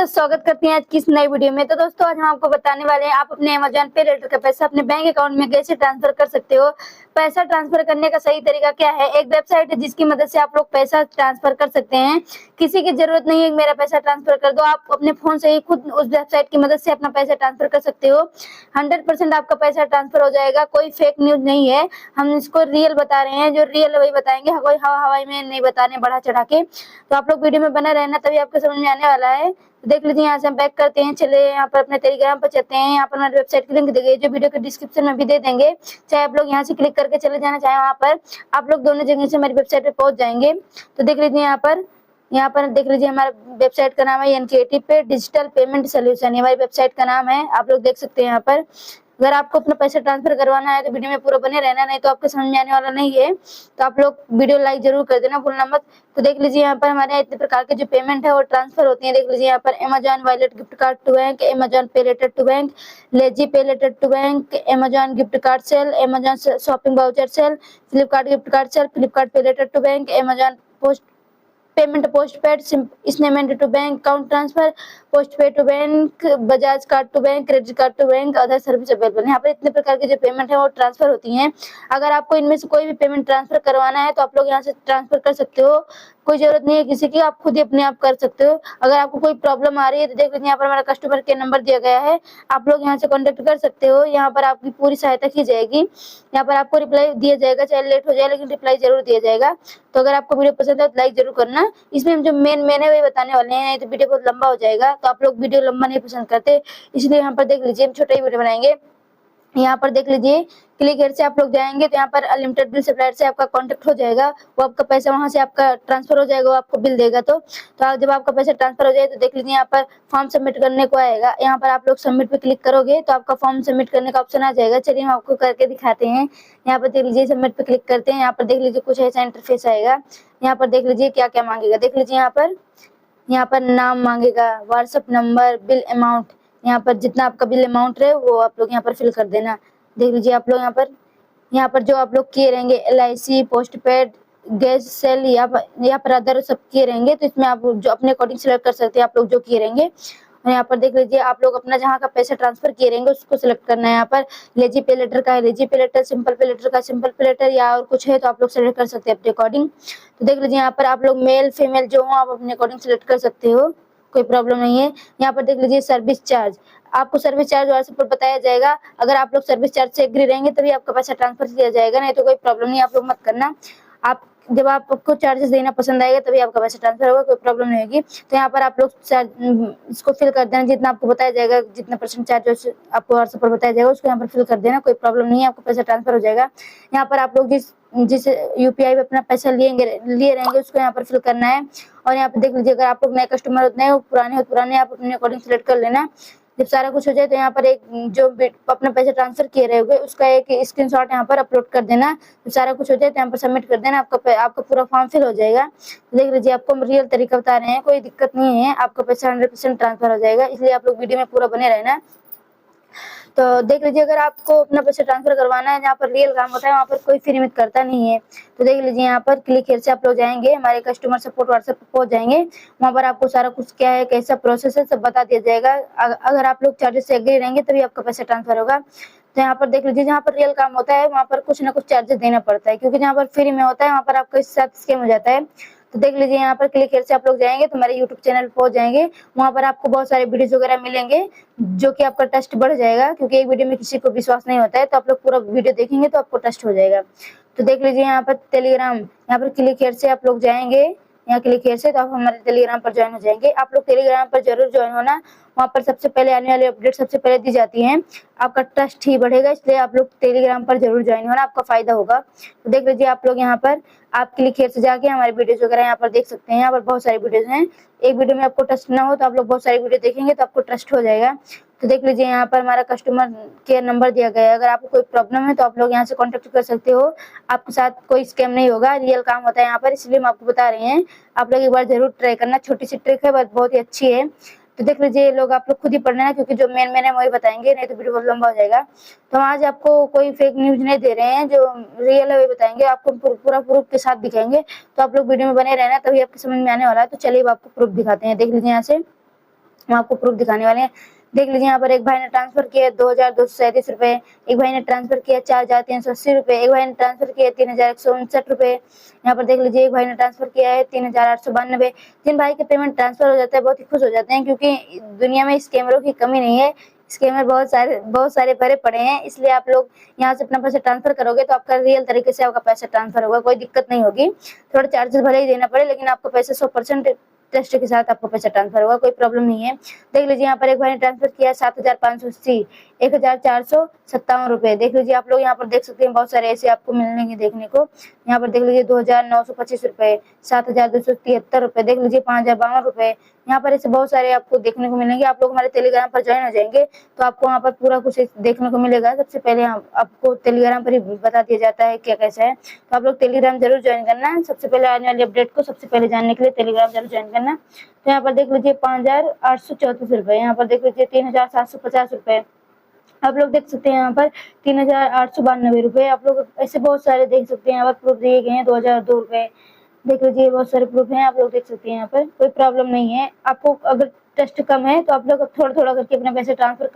दोस्तों, स्वागत करते हैं आज की इस नई वीडियो में। तो दोस्तों, आज हम आपको बताने वाले हैं आप अपने अमेज़न पे रेट का पैसा अपने बैंक अकाउंट में कैसे ट्रांसफर कर सकते हो। पैसा ट्रांसफर करने का सही तरीका क्या है। एक वेबसाइट है जिसकी मदद से आप लोग पैसा ट्रांसफर कर सकते हैं। किसी की जरूरत नहीं है कि मेरा पैसा ट्रांसफर कर दो, आप अपने फोन से ही खुद उस वेबसाइट की मदद से अपना पैसा ट्रांसफर कर सकते हो। 100% आपका पैसा ट्रांसफर हो जाएगा। कोई फेक न्यूज नहीं है, हम इसको रियल बता रहे हैं। जो रियल है वही बताएंगे, कोई हवाई में नहीं बता रहे बढ़ा चढ़ा के। तो आप लोग वीडियो में बना रहना, तभी आपको समझ में आने वाला है। देख लीजिए, यहाँ से हम बैक करते हैं। चले यहाँ पर अपने टेलीग्राम पर चलते हैं। यहाँ पर हमारी वेबसाइट की लिंक दी गई, जो वीडियो के डिस्क्रिप्शन में भी दे देंगे। चाहे आप लोग यहाँ से क्लिक करके चले जाना, चाहे वहाँ पर आप लोग दोनों जगह से हमारी वेबसाइट पे पहुंच जाएंगे। तो देख लीजिए, यहाँ पर देख लीजिए, हमारा वेबसाइट का नाम है एनकेटी पे डिजिटल पेमेंट सोल्यूशन, हमारी वेबसाइट का नाम है। आप लोग देख सकते हैं यहाँ पर। अगर आपको अपना पैसा ट्रांसफर करवाना है तो वीडियो में पूरा बने रहना, नहीं तो आपको समझ में आने वाला नहीं है। तो आप लोग वीडियो लाइक जरूर कर देना, भूलना मत। तो देख लीजिए, यहाँ पर हमारे यहाँ इतने प्रकार के जो पेमेंट है वो ट्रांसफर होती है। देख लीजिए, यहाँ पर Amazon wallet gift card to bank, Amazon pay later to bank, lazy pay later to bank, Amazon gift card sell, Amazon shopping voucher sell, Flipkart gift card sell, Flipkart pay later to bank, Amazon post payment post paid, statement to bank, account transfer, post paid to bank, Bajaj card to bank, credit card to bank, other service available. यहाँ पर इतने प्रकार के जो payment है वो transfer होती हैं। अगर आपको इनमें से कोई भी पेमेंट ट्रांसफर करवाना है तो आप लोग यहाँ से ट्रांसफर कर सकते हो। कोई जरूरत नहीं है किसी की, आप खुद ही अपने आप कर सकते हो। अगर आपको कोई प्रॉब्लम आ रही है तो देख लीजिए, यहाँ पर हमारा कस्टमर केयर नंबर दिया गया है, आप लोग यहाँ से कॉन्टेक्ट कर सकते हो। यहाँ पर आपकी पूरी सहायता की जाएगी। यहाँ पर आपको रिप्लाई दिया जाएगा, चाहे लेट हो जाए लेकिन रिप्लाई जरूर दिया जाएगा। तो अगर आपको वीडियो पसंद है तो लाइक जरूर करना। इसमें हम जो मेन है वही बताने वाले हैं, नहीं तो वीडियो बहुत लंबा हो जाएगा। तो आप लोग वीडियो लंबा नहीं पसंद करते, इसलिए यहाँ पर देख लीजिए हम छोटा ही वीडियो बनाएंगे। यहाँ पर देख लीजिए, क्लिक हेयर से आप लोग जाएंगे तो यहाँ पर अनलिमिटेड बिल सप्लायर से आपका कांटेक्ट हो जाएगा। वो आपका पैसा वहां से आपका ट्रांसफर हो जाएगा, वो आपको बिल देगा। तो जब आपका पैसा ट्रांसफर हो जाए तो देख लीजिए, यहाँ पर फॉर्म सबमिट करने को आएगा। यहाँ पर आप लोग सबमिट पे क्लिक करोगे तो आपका फॉर्म सबमिट करने का ऑप्शन आ जाएगा। चलिए हम आपको करके दिखाते हैं। यहाँ पर देख लीजिए, सबमिट पे क्लिक करते हैं। यहाँ पर देख लीजिए कुछ ऐसा इंटरफेस आएगा। यहाँ पर देख लीजिए क्या क्या मांगेगा। देख लीजिए, यहाँ पर नाम मांगेगा, व्हाट्सएप नंबर, बिल अमाउंट। यहाँ पर जितना आपका बिल अमाउंट रहे वो आप लोग यहाँ पर फिल कर देना। देख लीजिए, आप लोग यहाँ पर जो आप लोग किए रहेंगे LIC, post paid, gas sale, यहाँ पर अदर सब किए रहेंगे। तो इसमें आप जो अपने अकॉर्डिंग सिलेक्ट कर सकते हैं, आप लोग जो किए रहेंगे। और यहाँ पर देख लीजिए, आप लोग अपना जहाँ का पैसा ट्रांसफर किए रहेंगे उसको सिलेक्ट करना है। यहाँ पर लेजी पे लेटर का है लेजी पे लेटर, सिंपल पे लेटर का सिंपल पे लेटर, या और कुछ है तो आप लोग सिलेक्ट कर सकते हैं अपने अकॉर्डिंग। तो देख लीजिए, यहाँ पर आप लोग मेल फीमेल जो हो आप अपने अकॉर्डिंग सिलेक्ट कर सकते हो, कोई प्रॉब्लम नहीं है। यहाँ पर देख लीजिए सर्विस चार्ज, आपको सर्विस चार्ज व्हाट्सएप पर बताया जाएगा। अगर आप लोग सर्विस चार्ज से एग्री रहेंगे तभी आपका पैसा ट्रांसफर किया जाएगा, नहीं तो कोई प्रॉब्लम नहीं, आप लोग मत करना। आप जब आपको चार्जेस देना पसंद आएगा तभी आपका पैसा ट्रांसफर होगा, कोई प्रॉब्लम नहीं होगी। तो यहाँ पर आप लोग इसको फिल कर देना, जितना आपको बताया जाएगा, जितना परसेंट चार्ज आपको व्हाट्सएप पर बताया जाएगा उसको यहाँ पर फिल कर देना, कोई प्रॉब्लम नहीं है, आपको पैसा ट्रांसफर हो जाएगा। यहाँ पर आप लोग जिस UPI पे अपना पैसा लिए रहेंगे उसको यहाँ पर फिल करना है। और यहाँ पे देख लीजिए, अगर आप लोग नए कस्टमर होते हैं, पुराने हो पुराने, आप अपने अकॉर्डिंग सिलेक्ट कर लेना। जब सारा कुछ हो जाए तो यहाँ पर एक जो अपना पैसा ट्रांसफर किए रहोगे उसका एक स्क्रीनशॉट यहाँ पर अपलोड कर देना। जब सारा कुछ हो जाए तो यहाँ पर सबमिट कर देना, आपका पूरा फॉर्म फिल हो जाएगा। देख लीजिए, आपको हम रियल तरीका बता रहे हैं, कोई दिक्कत नहीं है, आपका पैसा 100% ट्रांसफर हो जाएगा। इसलिए आप लोग वीडियो में पूरा बने रहना। तो देख लीजिए, अगर आपको अपना पैसा ट्रांसफर करवाना है, जहाँ पर रियल काम होता है वहाँ पर कोई फ्री में करता नहीं है। तो देख लीजिए, यहाँ पर क्लिक हेयर से आप लोग जाएंगे, हमारे कस्टमर सपोर्ट व्हाट्सएप पर पहुंच जाएंगे। वहाँ पर आपको सारा कुछ क्या है, कैसा प्रोसेस है, सब बता दिया जाएगा। अगर आप लोग चार्जेस से एग्री रहेंगे तभी आपका पैसा ट्रांसफर होगा। तो यहाँ पर देख लीजिए, जहाँ पर रियल काम होता है वहाँ पर कुछ ना कुछ चार्जेस देना पड़ता है, क्योंकि जहाँ पर फ्री में होता है वहाँ पर आपके साथ स्कैम हो जाता है। तो देख लीजिए, यहाँ पर क्लिक हेयर से आप लोग जाएंगे तो हमारे YouTube चैनल पर पहुंच जाएंगे। वहाँ पर आपको बहुत सारे वीडियोस वगैरह मिलेंगे, जो कि आपका ट्रस्ट बढ़ जाएगा, क्योंकि एक वीडियो में किसी को विश्वास नहीं होता है। तो आप लोग पूरा वीडियो देखेंगे तो आपको ट्रस्ट हो जाएगा। तो देख लीजिए, यहाँ पर टेलीग्राम, यहाँ पर क्लिक हेयर से आप लोग जाएंगे, यहाँ क्लिक हेयर से तो आप हमारे टेलीग्राम पर ज्वाइन हो जाएंगे। आप लोग टेलीग्राम पर जरूर ज्वाइन होना, वहाँ पर सबसे पहले आने वाली अपडेट सबसे पहले दी जाती है। आपका ट्रस्ट ही बढ़ेगा, इसलिए आप लोग टेलीग्राम पर जरूर ज्वाइन होना, आपका फायदा होगा। तो देख लीजिए, आप लोग यहाँ पर आप क्लिक हेयर से जाके हमारे वीडियोस वगैरह यहाँ पर देख सकते हैं। यहाँ पर बहुत सारी वीडियोस हैं, एक वीडियो में आपको ट्रस्ट ना हो तो आप लोग बहुत सारी वीडियो देखेंगे तो आपको ट्रस्ट हो जाएगा। तो देख लीजिए, यहाँ पर हमारा कस्टमर केयर नंबर दिया गया है। अगर आपको कोई प्रॉब्लम है तो आप लोग यहाँ से कांटेक्ट कर सकते हो, आपके साथ कोई स्कैम नहीं होगा, रियल काम होता है यहाँ पर, इसलिए हम आपको बता रहे हैं। आप लोग एक बार जरूर ट्राई करना, छोटी सी ट्रिक है, बहुत ही अच्छी है। तो देख लीजिए, लोग आप लोग खुद ही पढ़ लेना, क्योंकि जो मेन है वही बताएंगे, नहीं तो वीडियो बहुत लंबा हो जाएगा। तो हम आज आपको कोई फेक न्यूज नहीं दे रहे हैं, जो रियल है वही बताएंगे, आपको पूरा प्रूफ के साथ दिखाएंगे। तो आप लोग वीडियो में बने रहना, तभी आपको समझ में आने वाला है। तो चलिए आपको प्रूफ दिखाते हैं। देख लीजिए, यहाँ से हम आपको प्रूफ दिखाने वाले हैं। देख लीजिए यहाँ पर एक भाई ने ट्रांसफर किया 2237 रुपए, एक भाई ने ट्रांसफर किया 4380 रुपए, एक भाई ने ट्रांसफर किया 3159 रुपए। यहाँ पर देख लीजिए एक भाई ने ट्रांसफर किया है 3892। जिन भाई के पेमेंट ट्रांसफर हो जाता है बहुत ही खुश हो जाते हैं, क्योंकि दुनिया में स्कैमरों की कमी नहीं है। स्कैमर बहुत सारे भरे पड़े हैं, इसलिए आप लोग यहाँ से अपना पैसा ट्रांसफर करोगे तो आपका रियल तरीके से आपका पैसा ट्रांसफर होगा, कोई दिक्कत नहीं होगी। थोड़ा चार्जेस भले ही देना पड़े, लेकिन आपको पैसा 100% ट्रस्ट के साथ आपको पैसा ट्रांसफर होगा, कोई प्रॉब्लम नहीं है। देख लीजिए यहाँ पर एक भाई ने ट्रांसफर किया 7580, 1457 रुपए। देख लीजिए आप लोग यहाँ पर देख सकते हैं, बहुत सारे ऐसे आपको मिलेंगे देखने को। यहाँ पर देख लीजिए 2925 रुपए, 7273 रुपए, देख लीजिए 5052 रुपए। यहाँ पर ऐसे बहुत सारे आपको देखने को मिलेंगे। आप लोग हमारे टेलीग्राम पर ज्वाइन हो जाएंगे तो आपको वहाँ पर पूरा कुछ देखने को मिलेगा। सबसे पहले आपको टेलीग्राम पर ही बता दिया जाता है क्या कैसा है, तो आप लोग टेलीग्राम जरूर ज्वाइन करना। सबसे पहले आने वाली अपडेट को सबसे पहले जानने के लिए टेलीग्राम जरूर ज्वाइन करना। तो यहाँ पर देख लीजिए 5834 रुपए, यहाँ पर देख लीजिए 3750 रुपए, आप लोग देख सकते हैं यहाँ पर 3892 रुपए। आप लोग ऐसे बहुत सारे देख सकते हैं, यहाँ पर प्रूफ दिए गए हैं 2002 रुपए। देख लीजिए बहुत सारे प्रूफ हैं, आप लोग देख सकते हैं। यहाँ पर कोई प्रॉब्लम नहीं है। आपको अगर ट्रस्ट कम है तो आप लोग थोड़ा थोड़ा करके अपने पैसे ट्रांसफर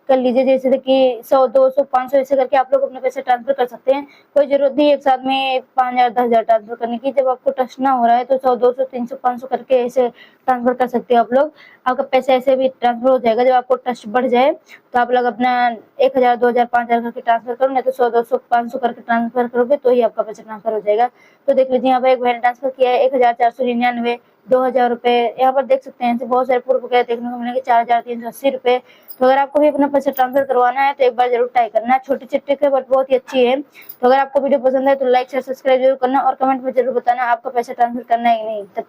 कर लीजिए। जैसे कि 100 200 500 ऐसे करके आप लोग अपने पैसे ट्रांसफर कर सकते हैं। कोई जरूरत नहीं एक साथ में 5000 10,000 ट्रांसफर करने की। जब आपको ट्रस्ट ना हो रहा है तो 100 200 300 500 करके ऐसे ट्रांसफर कर सकते हो आप लोग। आपका पैसा ऐसे भी ट्रांसफर हो जाएगा। जब आपको ट्रस्ट बढ़ जाए तो आप लोग अपना 1000 2000 5000 करके ट्रांसफर करो, नहीं तो 100 200 500 करके ट्रांसफर करोगे तो ही आपका पैसा ट्रांसफर हो जाएगा। तो देख लीजिए यहाँ पर एक भाई ने ट्रांसफर किया है 1499, 2000 रुपए। यहाँ पर देख सकते हैं ऐसे बहुत सारे प्रूफ वगैरह देखने को मिलेंगे 4380 रुपए। तो अगर आपको भी अपना पैसा ट्रांसफर करवाना है तो एक बार जरूर ट्राई करना। छोटी सी ट्रिक है बट बहुत ही अच्छी है। तो अगर आपको वीडियो पसंद है तो लाइक शेयर सब्सक्राइब जरूर करना और कमेंट में जरूर बताना आपका पैसा ट्रांसफर करना है कि नहीं। तब तक